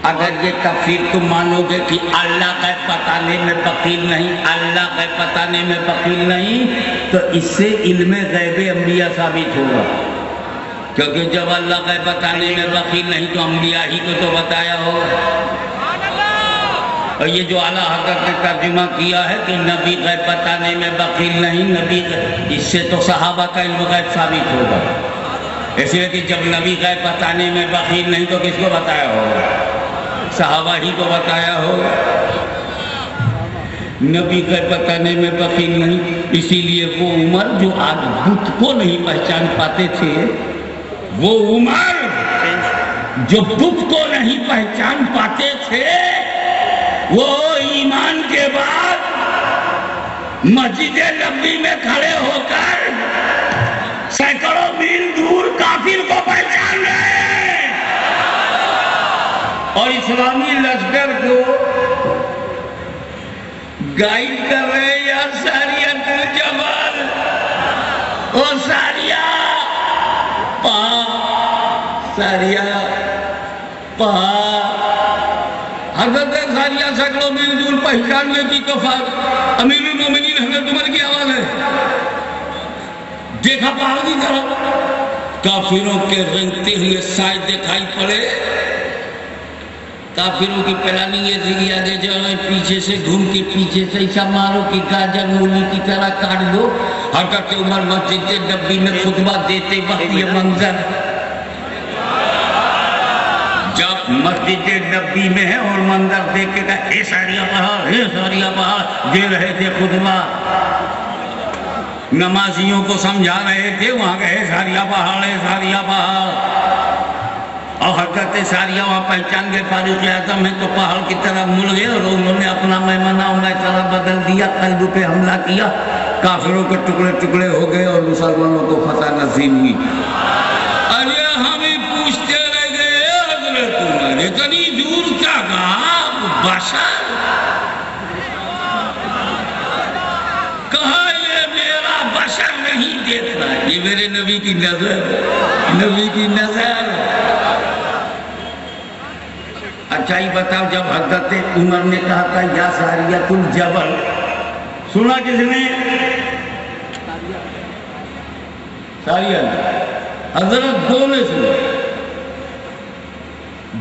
اگر یہ تفسیر تم مانو گے کہ اللہ غیب بتانے میں بخیل نہیں، اللہ غیب بتانے میں بخیل نہیں، تو اس سے علم غیب انبیاء ثابت ہوگا، کیونکہ جب اللہ غیب بتانے میں بخیل نہیں تو انبیاء ہی کو تو بتایا ہوگا۔ اور یہ جو اعلیٰ حضرت نے ترجمہ کیا ہے کہ نبی غیب بتانے میں بخیل نہیں، نبی، اس سے تو صحابہ کا علم غیب ثابت ہوگا، اس لیے کہ جب نبی غیب بتانے میں بخیل نہیں تو کس کو بتایا ہوگا؟ صحابہ ہی کو بتایا ہوگا۔ نبی غیب بتانے میں بخیل نہیں، اسی لیے وہ عمر جو آج بت کو نہیں پہچان پاتے تھے، وہ عمر جو بت کو نہیں پہچان پاتے تھے، وہ ایمان کے بعد مسجد نبوی میں کھڑے ہو کر سینکڑوں میل دور کافر کو پہچان رہے ہیں اور اسلامی لشکر کو گائیڈ کر رہے ہیں۔ یا ساریہ الجبل، او ساریہ پہاڑ، ساریہ پہاڑ۔ حضرت ساریہ سینکڑوں میل دور پہچان لے کی کفار امیر المومنین حضرت عمر کی آواز ہے۔ دیکھا پہاڑ کی طرف، کافروں کے رنگتے ہوئے سائے دکھائی پڑے۔ کافروں کی پلاننگ یہ تھی کہ آگے جاؤ، پیچھے سے گھوم کے پیچھے سے ایسا مارو کہ گاجر مولی کی طرح کاٹ دو۔ حضرت عمر مسجد نبوی میں خطبہ دیتے وقت یہ منظر، جب مسجد نبوی میں ہے اور منظر دیکھ کے کہا اے ساریہ پہاڑ، اے ساریہ پہاڑ، دے رہے تھے خطبہ، نمازیوں کو سمجھا رہے تھے، وہاں گئے ساریہ پہاڑ ہے، ساریہ پہاڑ۔ اور حضرت ساریہ وہاں پہچان گئے فاروق اعظم ہے تو پہاڑ کی طرف مڑ گئے اور انہوں نے اپنا میمنہ و میسرہ بدل دیا، قلب پہ حملہ کیا، کافروں کے ٹکڑے ٹکڑے ہو گئے اور مسلمانوں کو فتح نصیب ہوئی۔ ارے ہمیں پوچھتے رہ گئے حضرت عمر اتنی دور کیا کہا بشر، کہا یہ میرا بشر نہیں دیکھ رہا، یہ میرے نبی کی نظر، نبی کی نظر۔ اچھا ہی بتاؤ، جب حضرت عمر نے کہا تھا یا ساریۃ الجبل، سنا کس نے؟ ساریہ نے، حضرت دو نے سنا،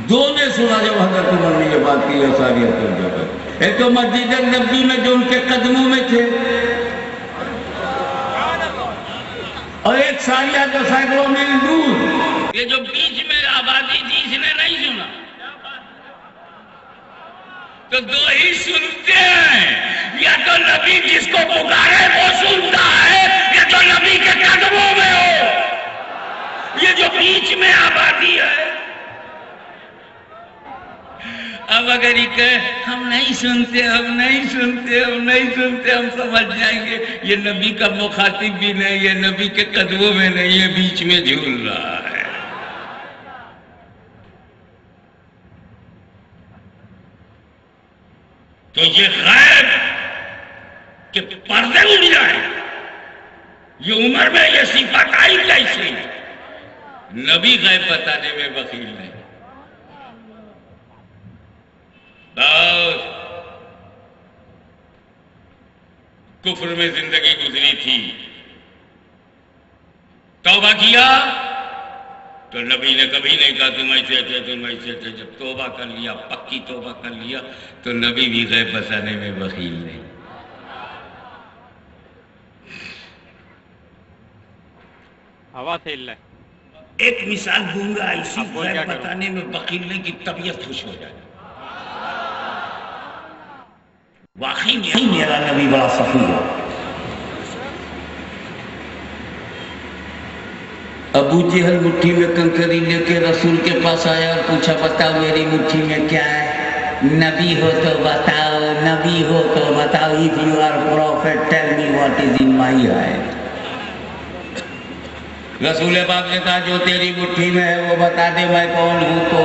دو نے سنا جب حضرت عمر نے یہ بات کی یا ساریۃ الجبل۔ ایک تو مسجد نبوی میں جو ان کے قدموں میں تھے، اور ایک ساریہ جو سینکڑوں میل دور، یہ جو بیچ میں آبادی تھی اس نے نہیں سنا۔ تو دو ہی سنتے ہیں، یا تو نبی جس کو پکارے وہ سنتا ہے، یا تو نبی کے قدموں میں ہو۔ یہ جو بیچ میں آبادی ہے، اب اگر یہ کہے ہم نہیں سنتے، ہم نہیں سنتے، ہم نہیں سنتے، ہم سمجھ جائیں گے یہ نبی کا مخاطب بھی نہیں، یہ نبی کے قدموں میں نہیں، یہ بیچ میں جھول رہا ہے۔ تو یہ غیب کہ پردے اڑ جائیں، یہ عمر میں یہ صفت آئی کیسے؟ نبی غیب بتانے میں بخیل نہیں۔ بس کفر میں زندگی گزری تھی، توبہ کیا تو نبی نے کبھی نہیں کہا تم ایسے تھے، تم ایسے تھے۔ جب توبہ کر لیا، پکی توبہ کر لیا، تو نبی بھی غیب بتانے میں بخیل نہیں۔ ہوا تھے اللہ۔ ایک مثال دوں گا اسی غیب بتانے میں بخیل نہیں کی طبیعت خوش ہو جائے۔ واقعی یہی میرا نبی بڑا سخی ہے۔ ابو جہل مٹھی میں کنکری لے کے رسول کے پاس آیا اور پوچھا بتاؤ میری مٹھی میں کیا ہے؟ نبی ہو تو بتاؤ، نبی ہو تو بتاؤ، if you are prophet tell me what is in my hand۔ رسول پاک نے کہا جو تیری مٹھی میں ہے وہ بتا دے میں کون ہوں۔ تو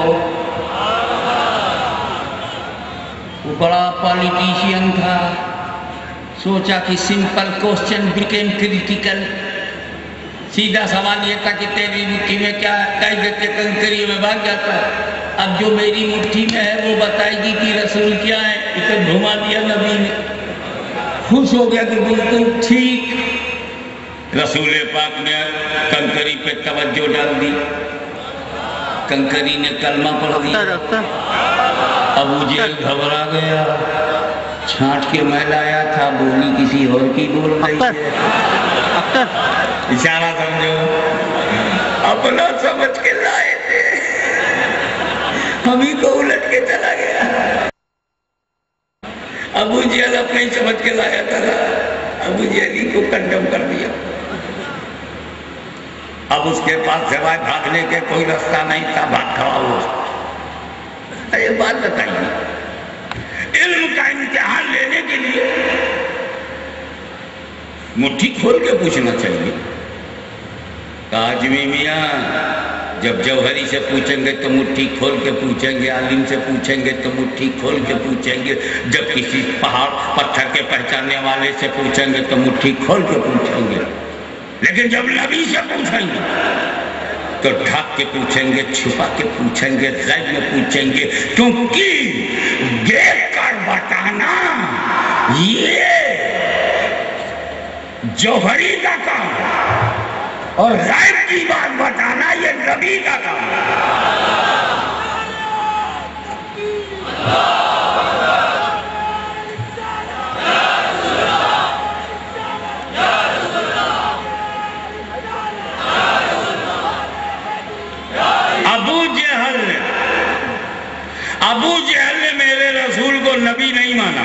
وہ بڑا پالیٹیشین تھا، سوچا کہ سمپل کوسچن بیکیم کریٹیکل، سیدھا سوال یہ تھا کہ تیری مٹھی میں کیا ہے، کہہ دیتے کنکری میں بھاگ جاتا۔ اب جو میری مٹھی میں ہے بتائے گی کہ رسول کیا ہے، اسے گھما دیا نبی نے، خوش ہو گیا کہ بالکل ٹھیک۔ رسول پاک نے کنکری پہ توجہ ڈال دی، کنکری نے کلمہ پڑھ دیا۔ ابو جہل گھبرا گیا، چھانٹ کے میں لایا تھا، بولی کسی اور کی بول رہی ہے۔ اشارہ سمجھو، اپنا سمجھ کے لائے تھے، ہمیں کو الٹ کے چلا گیا۔ ابو جہل اپنے ہی سمجھ کے لایا تھا، ابو جہل کو کنڈم کر دیا۔ اب اس کے پاس سوائے بھاگنے کے کوئی راستہ نہیں تھا، بھاگ کھڑا ہوا۔ یہ بات بتائیے، علم کا امتحان لینے کے لیے مٹھی کھول کے پوچھنا چاہیے۔ کاجمی میاں جب جوہری سے پوچھیں گے تو مٹھی کھول کے پوچھیں گے، عالم سے پوچھیں گے تو مٹھی کھول کے پوچھیں گے، جب کسی پہاڑ پتھر کے پہچاننے والے سے پوچھیں گے تو مٹھی کھول کے پوچھیں گے، لیکن جب نبی سے پوچھیں گے تو ڈھک کے پوچھیں گے، چھپا کے پوچھیں گے، غیب میں پوچھیں گے، کیونکہ دیکھ کر بتانا یہ جوہری کا کام ہے، اور غیب کی بات بتانا یہ نبی کا کام ہے۔ ابو جہل نے میرے رسول کو نبی نہیں مانا،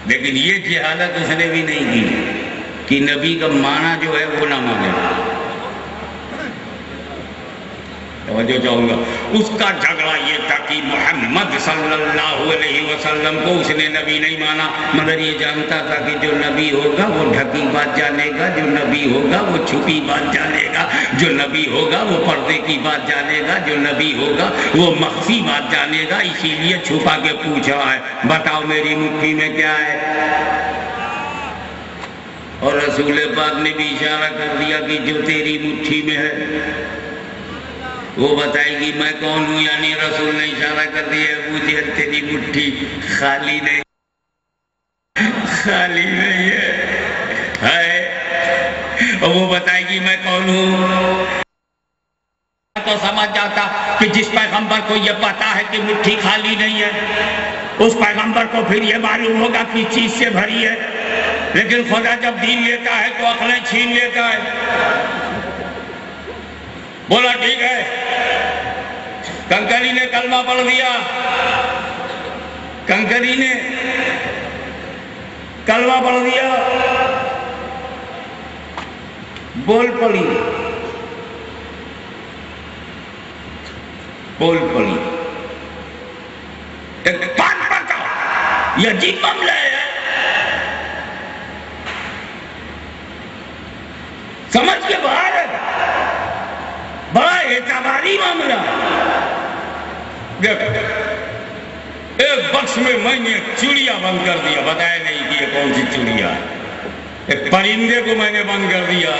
لیکن یہ جہالت اس نے بھی نہیں کی کہ نبی کا معنی جو ہے وہ نہ مانے۔ توجہ چاہوں گا، اس کا جھگڑا یہ تھا کہ محمد صلی اللہ علیہ وسلم کو اس نے نبی نہیں مانا، مگر یہ جانتا تھا کہ جو نبی ہوگا وہ ڈھکی بات جانے گا، جو نبی ہوگا وہ چھپی بات جانے گا، جو نبی ہوگا وہ پردے کی بات جانے گا، جو نبی ہوگا وہ مخفی بات جانے گا، اسی لیے چھپا کے پوچھ رہا ہے، بتاؤ میری مٹھی میں کیا ہے؟ اور رسول پاک نے بھی اشارہ کر دیا کہ جو تیری مٹھی میں ہے وہ بتائے گی میں کون ہوں، یعنی رسول نے اشارہ کر دیا ابو جہل تیری مٹھی خالی نہیں، خالی نہیں ہے، اور وہ بتائے گی میں کون ہوں۔ تو سمجھ جاتا کہ جس پیغمبر کو یہ پتا ہے کہ مٹھی خالی نہیں ہے، اس پیغمبر کو پھر یہ معلوم ہوگا کس چیز سے بھری ہے، لیکن خدا جب دین لیتا ہے تو عقلیں چھین لیتا ہے۔ بولا ٹھیک ہے، کنکری نے کلمہ پڑھ دیا، کنکری نے کلمہ پڑھ دیا، بول پڑی، بول پڑی، ایک بات بتا، یہ عجیب معاملہ ہے، سمجھ کے باہر ہے، بڑا اعتباری معاملہ۔ دیکھو ایک بکس میں میں نے چڑیا بند کر دیا، بتایا نہیں کہ یہ کون سی چڑیا ہے، ایک پرندے کو میں نے بند کر دیا،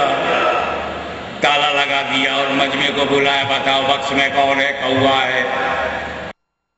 تالا لگا دیا اور مجمع کو بلایا، بتاؤ بکس میں کون ہے، کوا ہے،